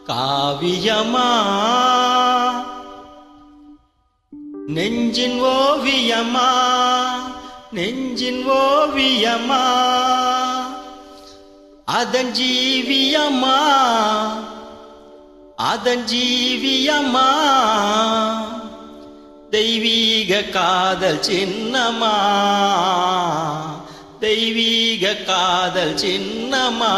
காவியமா நெஞ்சின் ஓவியமா நெஞ்சின் ஓவியமா அதன் ஜீவியமா அதன் ஜீவியமா தெய்வீக காதல் சின்னமா தெய்வீக காதல் சின்னமா